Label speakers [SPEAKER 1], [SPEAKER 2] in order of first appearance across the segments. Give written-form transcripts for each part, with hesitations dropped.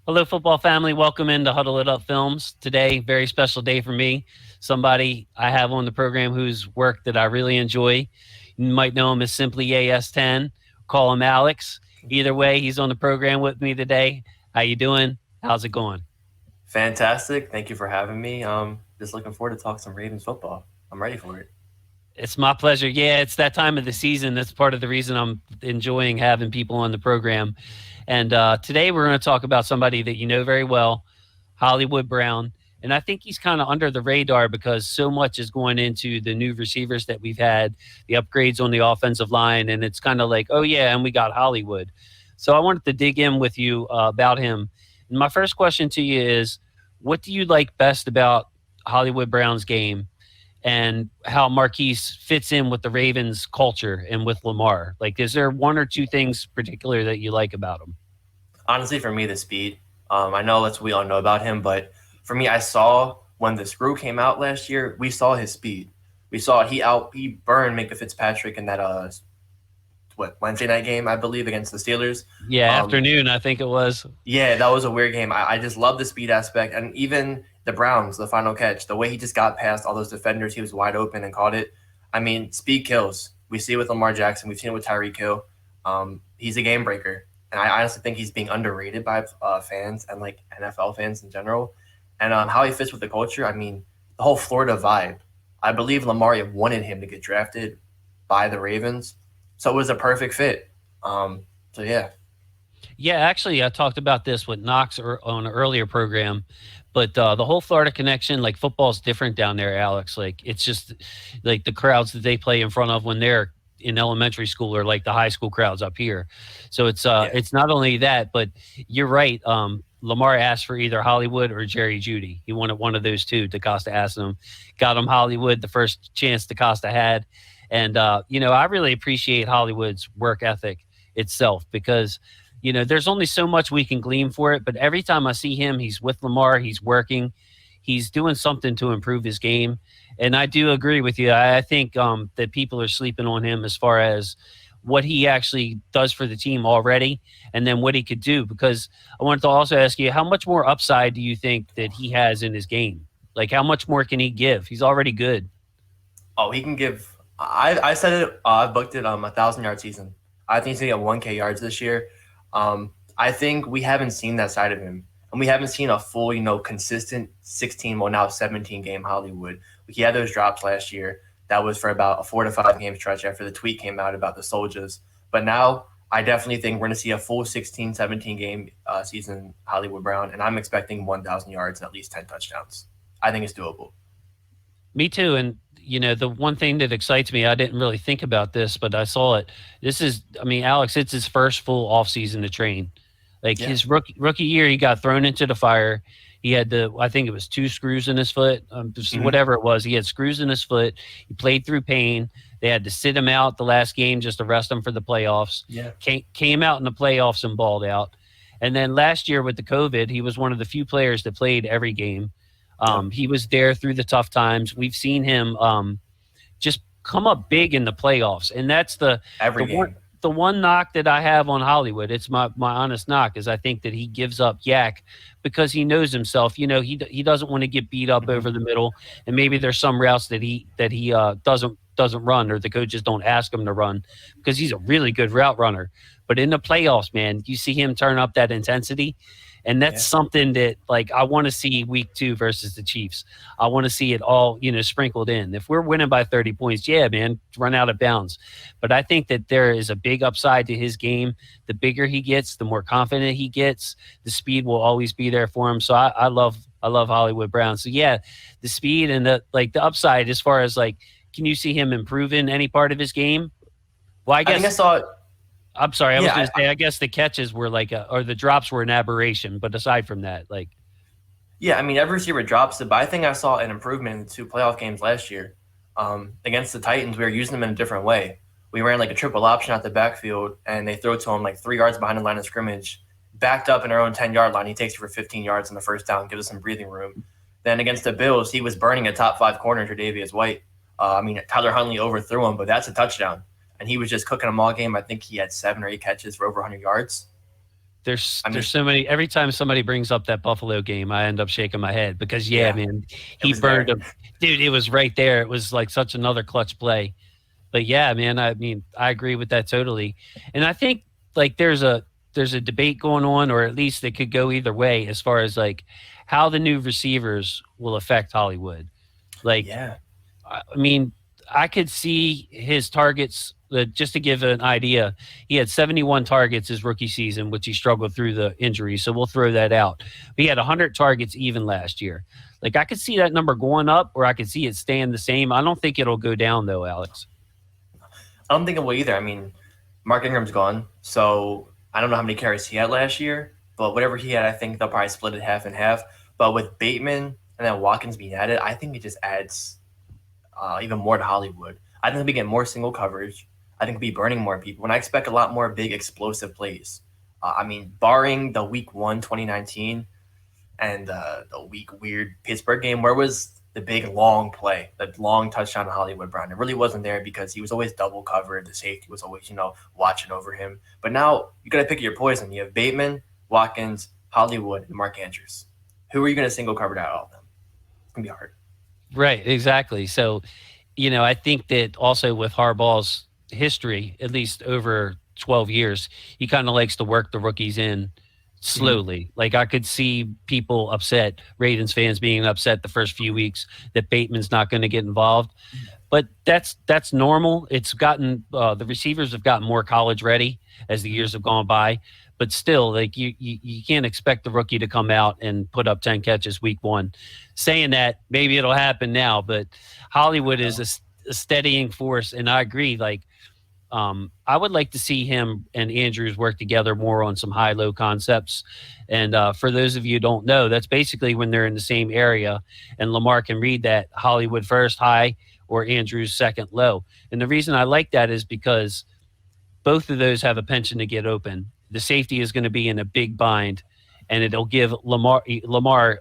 [SPEAKER 1] Hello, football family. Welcome into Huddle It Up Films. Today, very special day for me. Somebody I have on the program whose work that I really enjoy. You might know him as simply AS10. Call him Alex. Either way, he's on the program with me today. How you doing? How's it going?
[SPEAKER 2] Fantastic. Thank you for having me. Just looking forward to talk some Ravens football. I'm ready for it.
[SPEAKER 1] It's my pleasure. Yeah, it's that time of the season. That's part of the reason I'm enjoying having people on the program. And today we're going to talk about somebody that you know very well, Hollywood Brown. And I think he's kind of under the radar because so much is going into the new receivers that we've had, the upgrades on the offensive line. And it's kind of like, oh, yeah, and we got Hollywood. So I wanted to dig in with you about him. And my first question to you is, what do you like best about Hollywood Brown's game? And how Marquis fits in with the Ravens culture and with Lamar. Like, is there one or two things particular that you like about him?
[SPEAKER 2] Honestly, for me, the speed. I know that's what we all know about him, but for me, I saw when the screw came out last year, we saw his speed. We saw he burned Minka Fitzpatrick in that Wednesday night game, I believe, against the Steelers.
[SPEAKER 1] Yeah,
[SPEAKER 2] Um,
[SPEAKER 1] afternoon, I think it was.
[SPEAKER 2] Yeah, that was a weird game. I just love the speed aspect. And even the Browns, the final catch, the way he just got past all those defenders, he was wide open and caught it. I mean, speed kills. We see it with Lamar Jackson. We've seen it with Tyreek Hill. He's a game breaker. And I honestly think he's being underrated by fans and like NFL fans in general. And how he fits with the culture, I mean, the whole Florida vibe. I believe Lamar wanted him to get drafted by the Ravens. So it was a perfect fit. Yeah.
[SPEAKER 1] Yeah, actually, I talked about this with Knox on an earlier program, but the whole Florida connection, like football's different down there, Alex. Like it's just like the crowds that they play in front of when they're in elementary school are like the high school crowds up here. So
[SPEAKER 2] Yeah.
[SPEAKER 1] it's not only that, but you're right. Lamar asked for either Hollywood or Jerry Judy. He wanted one of those two. DaCosta asked him, got him Hollywood the first chance DaCosta had, and I really appreciate Hollywood's work ethic itself because there's only so much we can glean for it. But every time I see him, he's with Lamar, he's working, he's doing something to improve his game. And I do agree with you. I think that people are sleeping on him as far as what he actually does for the team already and then what he could do. Because I wanted to also ask you, how much more upside do you think that he has in his game? Like, how much more can he give? He's already good.
[SPEAKER 2] Oh, he can give. I said it. I booked it 1,000 yard season. I think he's gonna get 1K yards this year. I think we haven't seen that side of him, and we haven't seen a full, consistent 16, well now 17 game Hollywood. He had those drops last year. That was for about a 4 to 5 game stretch after the tweet came out about the soldiers. But now I definitely think we're gonna see a full 16, 17 game season Hollywood Brown, and I'm expecting 1,000 yards and at least 10 touchdowns. I think it's doable.
[SPEAKER 1] Me too. And the one thing that excites me, I didn't really think about this, but I saw it. I mean, Alex, it's his first full off season to train. Like
[SPEAKER 2] Yeah.
[SPEAKER 1] his rookie year, he got thrown into the fire. He had I think it was two screws in his foot, just
[SPEAKER 2] Hmm.
[SPEAKER 1] whatever it was. He had screws in his foot. He played through pain. They had to sit him out the last game just to rest him for the playoffs.
[SPEAKER 2] Yeah.
[SPEAKER 1] Came out in the playoffs and balled out. And then last year with the COVID, he was one of the few players that played every game.
[SPEAKER 2] Yep.
[SPEAKER 1] He was there through the tough times. We've seen him just come up big in the playoffs, and that's the
[SPEAKER 2] Every
[SPEAKER 1] one
[SPEAKER 2] game.
[SPEAKER 1] the one knock that I have on Hollywood. It's my honest knock is I think that he gives up yak because he knows himself. He doesn't want to get beat up
[SPEAKER 2] Hmm.
[SPEAKER 1] over the middle, and maybe there's some routes that he doesn't run or the coaches don't ask him to run because he's a really good route runner. But in the playoffs, man, you see him turn up that intensity. And that's
[SPEAKER 2] Yeah.
[SPEAKER 1] something that, like, I want to see week 2 versus the Chiefs. I want to see it all, sprinkled in. If we're winning by 30 points, yeah, man, run out of bounds. But I think that there is a big upside to his game. The bigger he gets, the more confident he gets. The speed will always be there for him. So I love Hollywood Brown. So yeah, the speed and the upside as far as like, can you see him improving any part of his game? Well, I
[SPEAKER 2] I think I
[SPEAKER 1] guess
[SPEAKER 2] saw it.
[SPEAKER 1] I'm sorry. I was going
[SPEAKER 2] Yeah.
[SPEAKER 1] to say, I guess the catches were like, or the drops were an aberration. But aside from that, like,
[SPEAKER 2] Yeah, I mean, every receiver drops it, but I think I saw an improvement in the 2 playoff games last year. Against the Titans, we were using them in a different way. We ran like a triple option out the backfield, and they throw to him like 3 yards behind the line of scrimmage, backed up in our own 10-yard line. He takes it for 15 yards in the first down, gives us some breathing room. Then against the Bills, he was burning a top 5 corner, Tre'Davious White. I mean, Tyler Huntley overthrew him, but that's a touchdown. And he was just cooking them all game. I think he had 7 or 8 catches for over 100 yards. I
[SPEAKER 1] There's
[SPEAKER 2] mean,
[SPEAKER 1] so many. Every time somebody brings up that Buffalo game, I end up shaking my head because yeah,
[SPEAKER 2] yeah,
[SPEAKER 1] man,
[SPEAKER 2] it
[SPEAKER 1] he
[SPEAKER 2] was
[SPEAKER 1] burned
[SPEAKER 2] there.
[SPEAKER 1] him, dude. It was right there. It was like such another clutch play. But yeah, man, I mean, I agree with that totally. And I think like there's a debate going on, or at least it could go either way as far as like how the new receivers will affect Hollywood. Like
[SPEAKER 2] Yeah,
[SPEAKER 1] I mean, I could see his targets. Just to give an idea, he had 71 targets his rookie season, which he struggled through the injury. So we'll throw that out. But he had 100 targets even last year. Like I could see that number going up, or I could see it staying the same. I don't think it'll go down though, Alex.
[SPEAKER 2] I don't think it will either. I mean, Mark Ingram's gone, so I don't know how many carries he had last year, but whatever he had, I think they'll probably split it half and half. But with Bateman and then Watkins being added, I think it just adds even more to Hollywood. I think they'll be getting more single coverage. I think they'll be burning more people, and I expect a lot more big explosive plays. I mean, barring the Week 1 2019 and the weak weird Pittsburgh game, where was the big long play, the long touchdown to Hollywood Brown? It really wasn't there because he was always double covered. The safety was always, watching over him. But now you got to pick your poison. You have Bateman, Watkins, Hollywood, and Mark Andrews. Who are you going to single cover out of them? It's gonna be hard.
[SPEAKER 1] Right, exactly. So, I think that also with Harbaugh's history, at least over 12 years, he kind of likes to work the rookies in
[SPEAKER 2] Mhm.
[SPEAKER 1] slowly. Like I could see people upset, Ravens fans being upset the first few weeks that Bateman's not going to get involved. But that's normal. It's gotten the receivers have gotten more college ready as the
[SPEAKER 2] Mhm.
[SPEAKER 1] years have gone by. But still, like you can't expect the rookie to come out and put up 10 catches week one. Saying that, maybe it'll happen now, but Hollywood is a steadying force, and I agree. Like I would like to see him and Andrews work together more on some high low concepts. And for those of you who don't know, that's basically when they're in the same area and Lamar can read that Hollywood first high or Andrews second low. And the reason I like that is because both of those have a penchant to get open. The safety is going to be in a big bind, and it'll give Lamar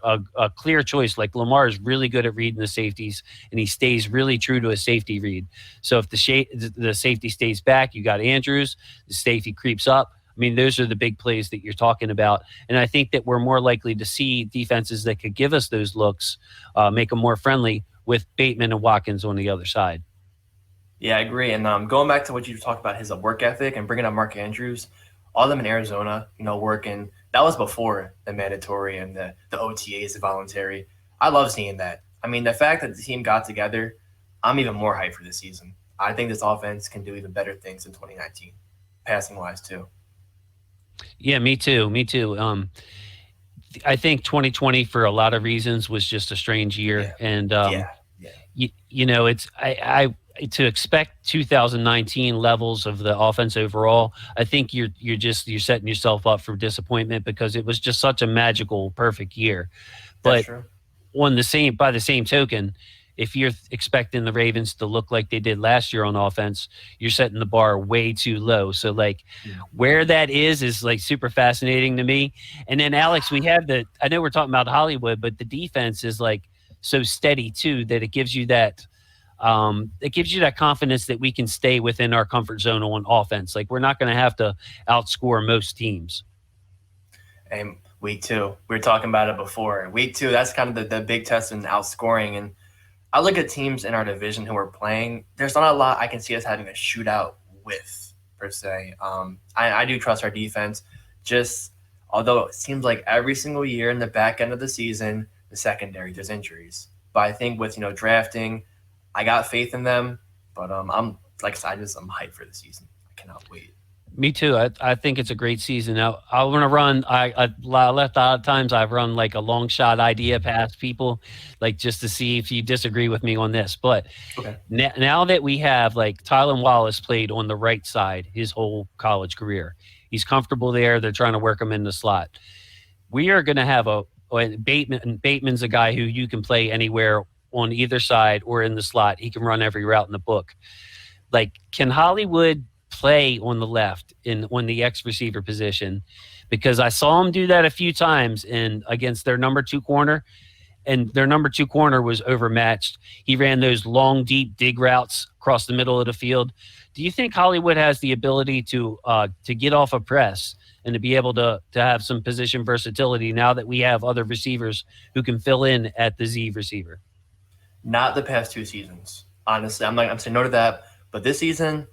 [SPEAKER 1] a clear choice. Like Lamar is really good at reading the safeties, and he stays really true to a safety read. So if the safety stays back, you got Andrews. The safety creeps up. I mean, those are the big plays that you're talking about, and I think that we're more likely to see defenses that could give us those looks, make them more friendly with Bateman and Watkins on the other side.
[SPEAKER 2] Yeah, I agree. And going back to what you talked about, his work ethic and bringing up Mark Andrews, all them in Arizona, working. That was before the mandatory and the OTAs, the voluntary. I love seeing that. I mean, the fact that the team got together, I'm even more hyped for this season. I think this offense can do even better things in 2019, passing wise too.
[SPEAKER 1] Yeah, me too. Me too. I think 2020 for a lot of reasons was just a strange
[SPEAKER 2] Yeah,
[SPEAKER 1] year, and
[SPEAKER 2] yeah, yeah.
[SPEAKER 1] it's to expect 2019 levels of the offense overall. I think you're setting yourself up for disappointment because it was just such a magical, perfect year.
[SPEAKER 2] That's
[SPEAKER 1] But
[SPEAKER 2] true.
[SPEAKER 1] on the same by the same token, if you're expecting the Ravens to look like they did last year on offense, you're setting the bar way too low. So like
[SPEAKER 2] Mm.
[SPEAKER 1] where that is like super fascinating to me. And then Alex, we have I know we're talking about Hollywood, but the defense is like so steady too that it gives you that confidence that we can stay within our comfort zone on offense. Like we're not going to have to outscore most teams.
[SPEAKER 2] And week two, we were talking about it before. Week two, that's kind of the big test in outscoring. And I look at teams in our division who are playing. There's not a lot I can see us having a shootout with per se. I do trust our defense. Just although it seems like every single year in the back end of the season, the secondary there's injuries. But I think with drafting, I got faith in them. But I'm like I said, I'm hyped for the season. I cannot wait.
[SPEAKER 1] Me too. I think it's a great season. Now I want to run. I left out of times. I've run like a long shot idea past people, like just to see if you disagree with me on this. But
[SPEAKER 2] Okay.
[SPEAKER 1] now that we have like Tylan Wallace played on the right side his whole college career, he's comfortable there. They're trying to work him in the slot. We are going to have Bateman. Bateman's a guy who you can play anywhere on either side or in the slot. He can run every route in the book. Like, can Hollywood play on the left in on the X receiver position? Because I saw him do that a few times in against their number two corner, and their number two corner was overmatched. He ran those long, deep dig routes across the middle of the field. Do you think Hollywood has the ability to get off a press and to be able to have some position versatility now that we have other receivers who can fill in at the Z receiver.
[SPEAKER 2] Not the past 2 seasons, honestly. I'm saying no to that, but this season,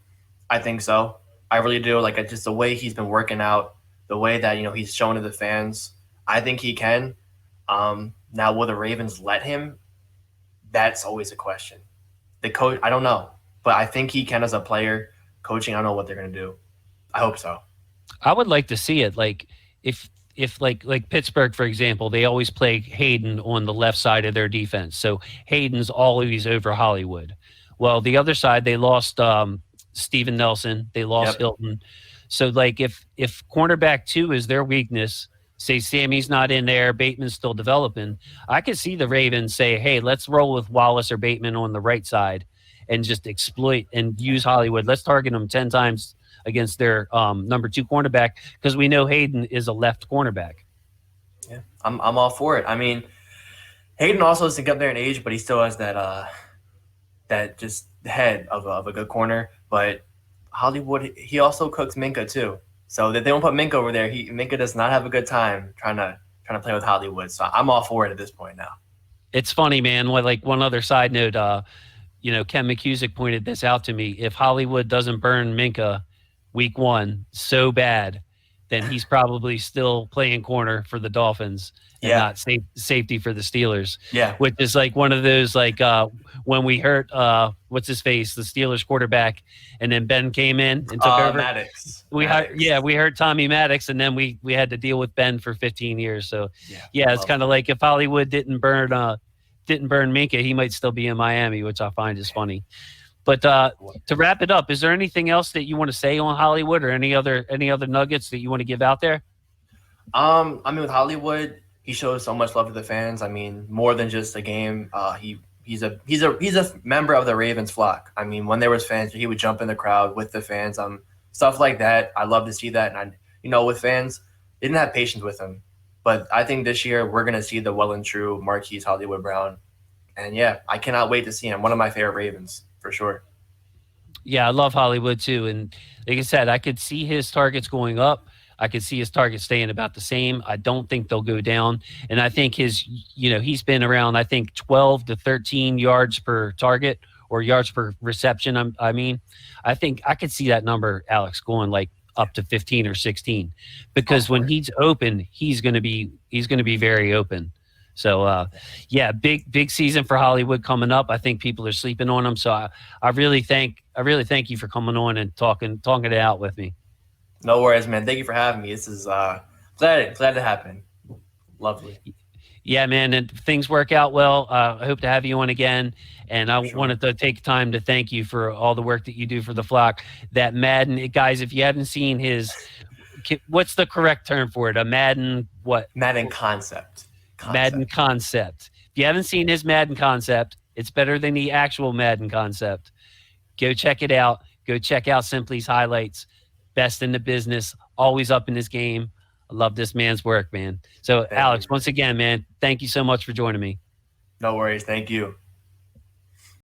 [SPEAKER 2] I think so. I really do. Like just the way he's been working out, the way that he's shown to the fans. I think he can. Now, will the Ravens let him? That's always a question. The coach, I don't know, but I think he can as a player. Coaching, I don't know what they're gonna do. I hope so.
[SPEAKER 1] I would like to see it. Like if like Pittsburgh, for example, they always play Hayden on the left side of their defense. So Hayden's always over Hollywood. Well, the other side, they lost Steven Nelson, they lost
[SPEAKER 2] Yep.
[SPEAKER 1] Hilton. So like if cornerback two is their weakness, say Sammy's not in there, Bateman's still developing, I could see the Ravens say, hey, let's roll with Wallace or Bateman on the right side and just exploit and use Hollywood. Let's target them 10 times against their number two cornerback because we know Hayden is a left cornerback.
[SPEAKER 2] Yeah, I'm all for it. I mean, Hayden also is to get there in age, but he still has that just head of a good corner. But Hollywood, he also cooks Minka too. So that they don't put Minka over there, Minka does not have a good time trying to play with Hollywood. So I'm all for it at this point now.
[SPEAKER 1] It's funny, man. Like one other side note, Ken McCusick pointed this out to me. If Hollywood doesn't burn Minka week one so bad, then he's probably still playing corner for the Dolphins and not safety for the Steelers.
[SPEAKER 2] Yeah.
[SPEAKER 1] Which is like one of those like when we hurt what's his face, the Steelers quarterback, and then Ben came in and took over.
[SPEAKER 2] Maddox.
[SPEAKER 1] We heard Tommy Maddox, and then we had to deal with Ben for 15 years. So it's kind of like if Hollywood didn't burn Minka, he might still be in Miami, which I find is funny. But to wrap it up, is there anything else that you want to say on Hollywood or any other nuggets that you want to give out there?
[SPEAKER 2] I mean, with Hollywood, he shows so much love to the fans. I mean, more than just a game. He's a member of the Ravens flock. I mean, when there was fans, he would jump in the crowd with the fans. Stuff like that. I love to see that. And with fans, they didn't have patience with him. But I think this year we're gonna see the well and true Marquis Hollywood Brown. And I cannot wait to see him. One of my favorite Ravens for sure.
[SPEAKER 1] Yeah, I love Hollywood too. And like I said, I could see his targets going up. I could see his targets staying about the same. I don't think they'll go down. And I think he's been around, I think, 12 to 13 yards per target or yards per reception. I think I could see that number, Alex, going like up to 15 or 16 because when he's open, he's going to be very open. So, big season for Hollywood coming up. I think people are sleeping on him. So I really thank you for coming on and talking it out with me.
[SPEAKER 2] No worries, man. Thank you for having me. This is glad to happen. Lovely.
[SPEAKER 1] Yeah, man. And things work out well. I hope to have you on again. And I wanted to take time to thank you for all the work that you do for the flock. That Madden, guys, if you haven't seen what's the correct term for it? A Madden what?
[SPEAKER 2] Madden concept.
[SPEAKER 1] Madden concept. If you haven't seen his Madden concept, it's better than the actual Madden concept. Go check it out. Go check out Simply's highlights. Best in the business, always up in his game. I love this man's work, man. So, Alex, once again, man, thank you so much for joining me.
[SPEAKER 2] No worries. Thank you.